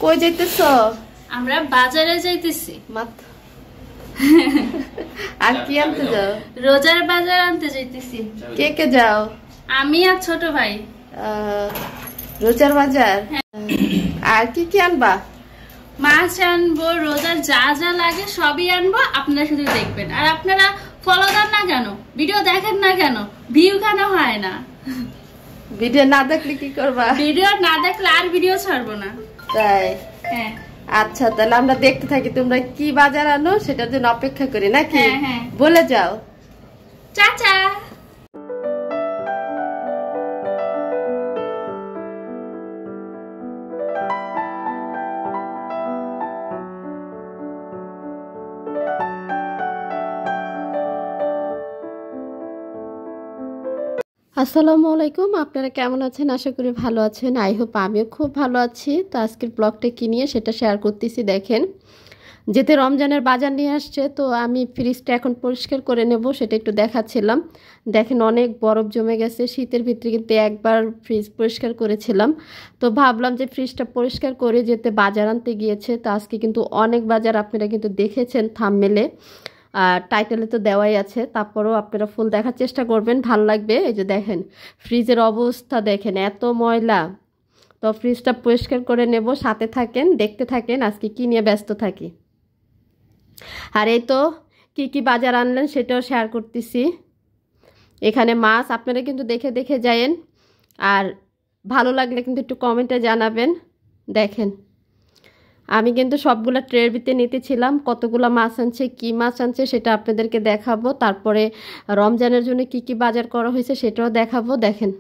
কই যাইতেছো? আমরা বাজারে যাইতেছি। আর কি আনতে যাও? রোজার বাজার আনতে যাইতেছি। কে কে যাও? আমি আর ছোট ভাই। রোজার বাজার? আর কি কি আনবা? মাছ আনবো, রোজার যা যা লাগে সবই আনবো, আপনারা শুধু দেখবেন। আর আপনারা ফলো দেন না কেন, ভিডিও দেখেন না কেন, ভিউ কেন হয় না? ভিডিও না দেখলে কি করবা? ভিডিও না দেখলে আর ভিডিও ছাড়বো না। তাই? হ্যাঁ। আচ্ছা, তাহলে আমরা দেখতে থাকি তোমরা কি বাজার আনো, সেটার জন্য অপেক্ষা করি নাকি? হ্যাঁ। বলে যাও। চাচা। আসসালামু আলাইকুম, আপনারা কেমন আছেন? আশা করি ভালো আছেন। আই হোপ আমিও খুব ভালো আছি। তো আজকের ব্লগটা কি নিয়ে সেটা শেয়ার করতেছি। দেখেন, যেতে রমজানের বাজার নিয়ে আসছে, তো আমি ফ্রিজটা এখন পরিষ্কার করে নেব, সেটা একটু দেখাচ্ছিলাম। দেখেন অনেক বরফ জমে গেছে, শীতের ভিতরে কিন্তু একবার ফ্রিজ পরিষ্কার করেছিলাম। তো ভাবলাম যে ফ্রিজটা পরিষ্কার করে যেতে বাজার আনতে গিয়েছে। তো আজকে কিন্তু অনেক বাজার আপনারা কিন্তু দেখেছেন থাম্বনেলে, আর টাইটেলে তো দেওয়াই আছে, তারপরেও আপনারা ফুল দেখার চেষ্টা করবেন, ভালো লাগবে। এই যে দেখেন ফ্রিজের অবস্থা, দেখেন এত ময়লা। তো ফ্রিজটা পরিষ্কার করে নেব, সাথে থাকেন, দেখতে থাকেন আজকে কি নিয়ে ব্যস্ত থাকি। আর এই তো কি কি বাজার আনলেন সেটাও শেয়ার করতেছি। এখানে মাছ, আপনারা কিন্তু দেখে দেখে যায়েন, আর ভালো লাগলে কিন্তু একটু কমেন্টে জানাবেন। দেখেন আমি কিন্তু সবগুলা ট্রের ভিতরে নিতেছিলাম, কতগুলো মাছ আনছে, কি মাছ আনছে সেটা আপনাদেরকে দেখাবো। তারপরে রমজানের জন্য কি কি বাজার করা হয়েছে সেটাও দেখাবো। দেখেন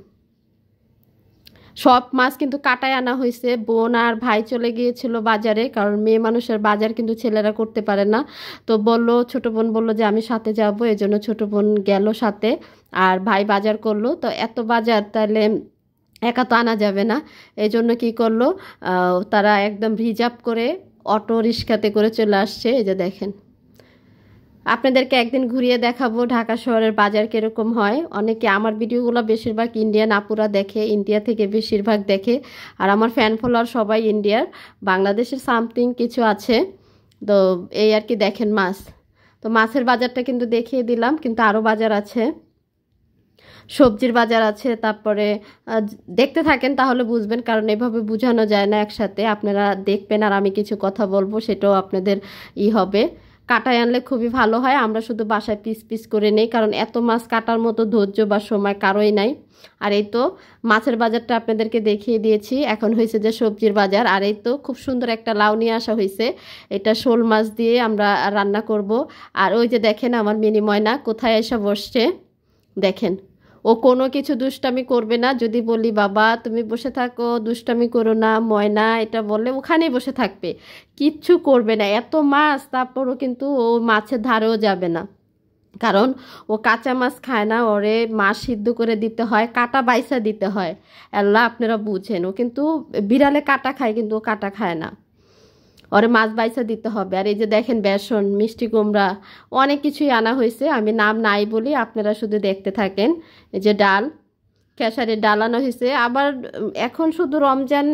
সব মাছ কিন্তু কাটায় আনা হয়েছে। বোন আর ভাই চলে গিয়েছিল বাজারে, কারণ মেয়ে মানুষের বাজার কিন্তু ছেলেরা করতে পারে না। তো বললো, ছোট বোন বললো যে আমি সাথে যাব, এই জন্য ছোট বোন গেল সাথে, আর ভাই বাজার করলো। তো এত বাজার তাহলে একা তো আনা যাবে না, এই জন্য কী করলো, তারা একদম রিজার্ভ করে অটো রিক্সাতে করে চলে আসছে। এই যে দেখেন, আপনাদেরকে একদিন ঘুরিয়ে দেখাবো ঢাকা শহরের বাজার কীরকম হয়। অনেকে আমার ভিডিওগুলো বেশিরভাগ ইন্ডিয়ান আপুরা দেখে, ইন্ডিয়া থেকে বেশিরভাগ দেখে, আর আমার ফ্যান ফলোয়ার সবাই ইন্ডিয়ার, বাংলাদেশের সামথিং কিছু আছে। তো এই আর কি। দেখেন মাছ, তো মাছের বাজারটা কিন্তু দেখিয়ে দিলাম, কিন্তু আরও বাজার আছে, সবজির বাজার আছে। তারপরে দেখতে থাকেন তাহলে বুঝবেন, কারণ এভাবে বোঝানো যায় না একসাথে। আপনারা দেখবেন আর আমি কিছু কথা বলবো, সেটাও আপনাদের হবে। কাটায় আনলে খুবই ভালো হয়, আমরা শুধু বাসায় পিস পিস করে নেই, কারণ এত মাছ কাটার মতো ধৈর্য বা সময় কারোই নাই। আর এই তো মাছের বাজারটা আপনাদেরকে দেখিয়ে দিয়েছি, এখন হয়েছে যে সবজির বাজার। আর এই তো খুব সুন্দর একটা লাউ নিয়ে আসা হয়েছে, এটা শোল মাছ দিয়ে আমরা রান্না করব। আর ওই যে দেখেন আমার মিনি ময়না কোথায় এসে বসছে, দেখেন ও কোনো কিছু দুষ্টামি করবে না। যদি বলি বাবা তুমি বসে থাকো, দুষ্টামি করো না ময়না, এটা বললে ওখানেই বসে থাকবে, কিচ্ছু করবে না। এত মাছ, তারপরও কিন্তু ও মাছের ধারেও যাবে না, কারণ ও কাঁচা মাছ খায় না, ওরে মাছ সিদ্ধ করে দিতে হয়, কাটা বাইসা দিতে হয়। আল্লাহ আপনারা বুঝেন, ও কিন্তু বিড়ালে কাটা খায় কিন্তু ও কাটা খায় না, ওরে মাছ বাইসা দিতে হবে। আর এই যে দেখেন বেসন, মিষ্টি কুমড়া, অনেক কিছুই আনা হয়েছে, আমি নাম নাই বলি, আপনারা শুধু দেখতে থাকেন। এই যে ডাল, খেসারির ডাল আনা হয়েছে। আবার এখন শুধু রমজান,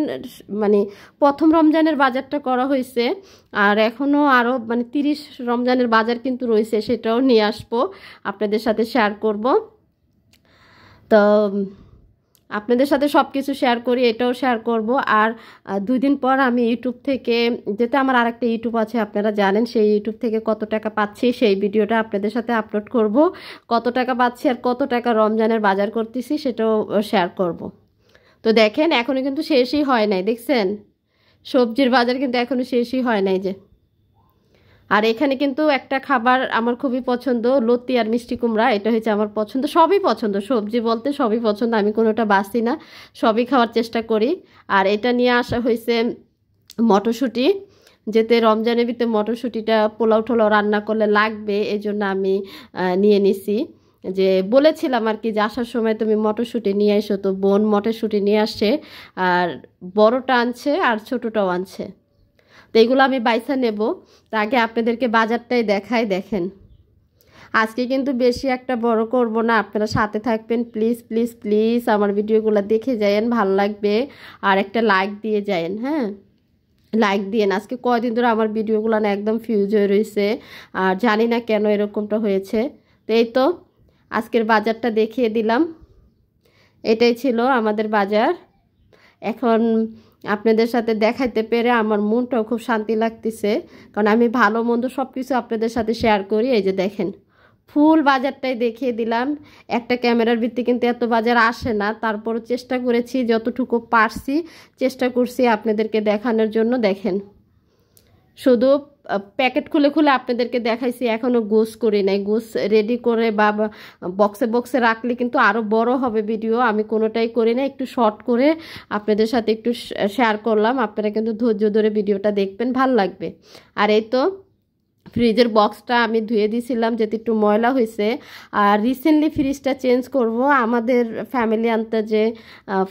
মানে প্রথম রমজানের বাজারটা করা হয়েছে, আর এখনও আরও 30 রমজানের বাজার কিন্তু রয়েছে, সেটাও নিয়ে আসবো, আপনাদের সাথে শেয়ার করব। তো আপনাদের সাথে সব কিছু শেয়ার করি, এটাও শেয়ার করব। আর 2 দিন পর আমি ইউটিউব থেকে, যেটা আমার আরেকটা ইউটিউব আছে আপনারা জানেন, সেই ইউটিউব থেকে কত টাকা পাচ্ছি সেই ভিডিওটা আপনাদের সাথে আপলোড করব। কত টাকা পাচ্ছি আর কত টাকা রমজানের বাজার করতেছি সেটাও শেয়ার করব। তো দেখেন এখনও কিন্তু শেষই হয় নাই, দেখছেন সবজির বাজার কিন্তু এখনও শেষই হয় নাই যে। আর এখানে কিন্তু একটা খাবার আমার খুবই পছন্দ, লতি আর মিষ্টি কুমড়া, এটা হচ্ছে আমার পছন্দ, সবই পছন্দ, সবজি বলতে সবই পছন্দ, আমি কোনোটা বাছি না, সবই খাওয়ার চেষ্টা করি। আর এটা নিয়ে আসা হয়েছে মটরশুঁটি, যেতে রমজানের ভিতরে মটরশুঁটিটা পোলাও টোলাও রান্না করলে লাগবে, এই জন্য আমি নিয়ে নিছি। যে বলেছিলাম আর কি যে আসার সময় তুমি মটরশুঁটি নিয়ে এসো, তো বোন মটরশুঁটি নিয়ে আসছে, আর বড়টা আনছে আর ছোটোটাও আনছে। তো এইগুলো আমি বাইসা নেব, তা আগে আপনাদেরকে বাজারটাই দেখাই। দেখেন আজকে কিন্তু বেশি একটা বড় করব না, আপনারা সাথে থাকবেন প্লিজ প্লিজ প্লিজ, আমার ভিডিওগুলো দেখে যায়েন, ভালো লাগবে, আর একটা লাইক দিয়ে যায়েন। হ্যাঁ, লাইক দিয়েন। আজকে কয়দিন ধরে আমার ভিডিওগুলো না একদম ফিউজ হয়ে রয়েছে, আর জানি না কেন এরকমটা হয়েছে। তো এই তো আজকের বাজারটা দেখিয়ে দিলাম, এটাই ছিল আমাদের বাজার। এখন আপনাদের সাথে দেখাইতে পেরে আমার মনটাও খুব শান্তি লাগতেছে, কারণ আমি ভালো মন্দ সব কিছু আপনাদের সাথে শেয়ার করি। এই যে দেখেন ফুল বাজারটাই দেখিয়ে দিলাম। একটা ক্যামেরার ভিত্তি কিন্তু এত বাজার আসে না, তারপরও চেষ্টা করেছি যতটুকু পারছি, চেষ্টা করছি আপনাদেরকে দেখানোর জন্য। দেখেন শুধু প্যাকেট খুলে খুলে আপনাদেরকে দেখাইছি, এখনও গোছ করি নাই। গোছ রেডি করে বা বক্সে বক্সে রাখলে কিন্তু আরও বড় হবে ভিডিও, আমি কোনোটাই করি না, একটু শর্ট করে আপনাদের সাথে একটু শেয়ার করলাম। আপনারা কিন্তু ধৈর্য ধরে ভিডিওটা দেখবেন, ভাল লাগবে। আর এই তো ফ্রিজের বক্সটা আমি ধুয়ে দিয়েছিলাম যেহেতু একটু ময়লা হয়েছে, আর রিসেন্টলি ফ্রিজটা চেঞ্জ করব। আমাদের ফ্যামিলি আনতে যে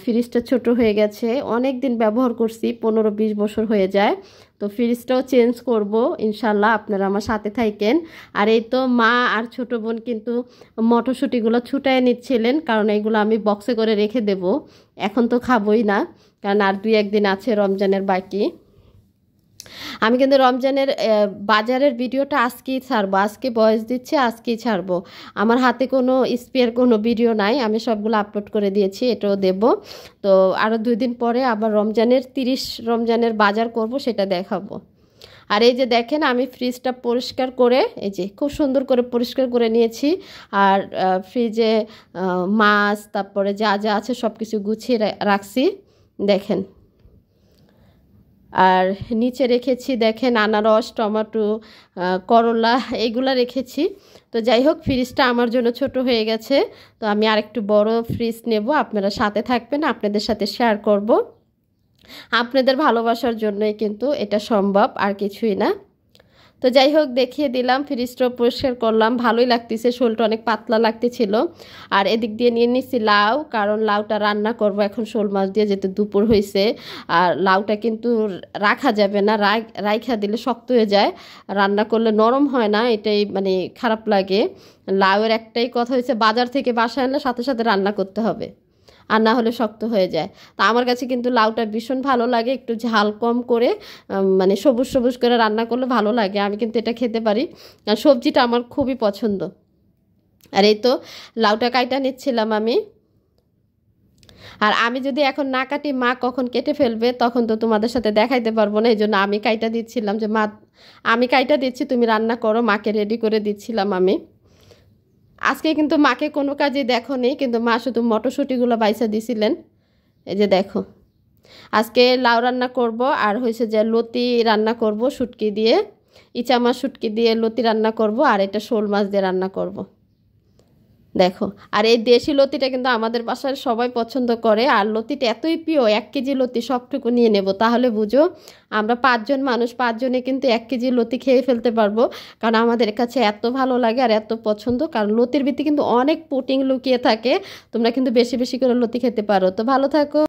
ফ্রিজটা ছোট হয়ে গেছে, অনেক দিন ব্যবহার করছি, 15-20 বছর হয়ে যায়। তো ফ্রিজটাও চেঞ্জ করব ইনশাল্লাহ, আপনারা আমার সাথে থাকেন। আর এই তো মা আর ছোট বোন কিন্তু মটরশুঁটিগুলো ছুটায় নিচ্ছিলেন, কারণ এইগুলো আমি বক্সে করে রেখে দেব, এখন তো খাবই না, কারণ আর 2-1 দিন আছে রমজানের বাকি। আমি কিন্তু রমজানের বাজারের ভিডিওটা আজকেই ছাড়বো, আজকে ভয়েস দিচ্ছি, আজকেই ছাড়বো। আমার হাতে কোনো স্পেয়ার কোনো ভিডিও নাই, আমি সবগুলো আপলোড করে দিয়েছি, এটাও দেব। তো আরও 2 দিন পরে আবার রমজানের 30 রমজানের বাজার করব, সেটা দেখাবো। আর এই যে দেখেন আমি ফ্রিজটা পরিষ্কার করে, এই যে খুব সুন্দর করে পরিষ্কার করে নিয়েছি। আর ফ্রিজে মাছ তারপরে যা যা আছে সব কিছু গুছিয়ে রাখছি দেখেন। আর নিচে রেখেছি দেখেন আনারস, টমেটো, করলা, এইগুলা রেখেছি। তো যাই হোক ফ্রিজটা আমার জন্য ছোট হয়ে গেছে, তো আমি আরেকটু বড় ফ্রিজ নেব। আপনারা সাথে থাকবেন, আপনাদের সাথে শেয়ার করব। আপনাদের ভালোবাসার জন্যই কিন্তু এটা সম্ভব, আর কিছুই না। তো যাই হোক দেখিয়ে দিলাম, ফ্রিজটা পরিষ্কার করলাম, ভালোই লাগতেছে, শোলটা অনেক পাতলা লাগতেছিল। আর এদিক দিয়ে নিয়ে নিচ্ছি লাউ, কারণ লাউটা রান্না করব এখন শোল মাছ দিয়ে, যেহেতু দুপুর হয়েছে। আর লাউটা কিন্তু রাখা যাবে না, রাইখা দিলে শক্ত হয়ে যায়, রান্না করলে নরম হয় না, এটাই মানে খারাপ লাগে। লাউয়ের একটাই কথা হয়েছে, বাজার থেকে বাসায় আনলে সাথে সাথে রান্না করতে হবে, আর না হলে শক্ত হয়ে যায়। তো আমার কাছে কিন্তু লাউটা ভীষণ ভালো লাগে, একটু ঝাল কম করে মানে সবুজ সবুজ করে রান্না করলে ভালো লাগে, আমি কিন্তু এটা খেতে পারি। আর সবজিটা আমার খুবই পছন্দ। আর এই তো লাউটা কাইটা নিচ্ছিলাম আমি। আর আমি যদি এখন না কাটি মা কখন কেটে ফেলবে, তখন তো তোমাদের সাথে দেখাইতে পারবো না, এই জন্য আমি কাইটা দিচ্ছিলাম, যে মা আমি কাইটা দিচ্ছি তুমি রান্না করো, মাকে রেডি করে দিচ্ছিলাম আমি। আজকে কিন্তু মাকে কোনো কাজে দেখো নেই, কিন্তু মা শুধু মটরশুঁটিগুলো বাইসা দিছিলেন। এই যে দেখো আজকে লাউ রান্না করব, আর হয়েছে যে লতি রান্না করব শুটকি দিয়ে, ইচা মাছ শুটকি দিয়ে লতি রান্না করব, আর এটা শোল মাছ দিয়ে রান্না করব। দেখো আর এই দেশি লতিটা কিন্তু আমাদের বাসায় সবাই পছন্দ করে, আর লতিটা এতই প্রিয়, 1 কেজি লতি সবটুকু নিয়ে নেব, তাহলে বুঝো আমরা 5 জন মানুষ, 5 জনে কিন্তু 1 কেজি লতি খেয়ে ফেলতে পারবো, কারণ আমাদের কাছে এত ভালো লাগে আর এত পছন্দ। কারণ লতির ভিতরে কিন্তু অনেক প্রোটিন লুকিয়ে থাকে, তোমরা কিন্তু বেশি বেশি করে লতি খেতে পারো। তো ভালো থাকো।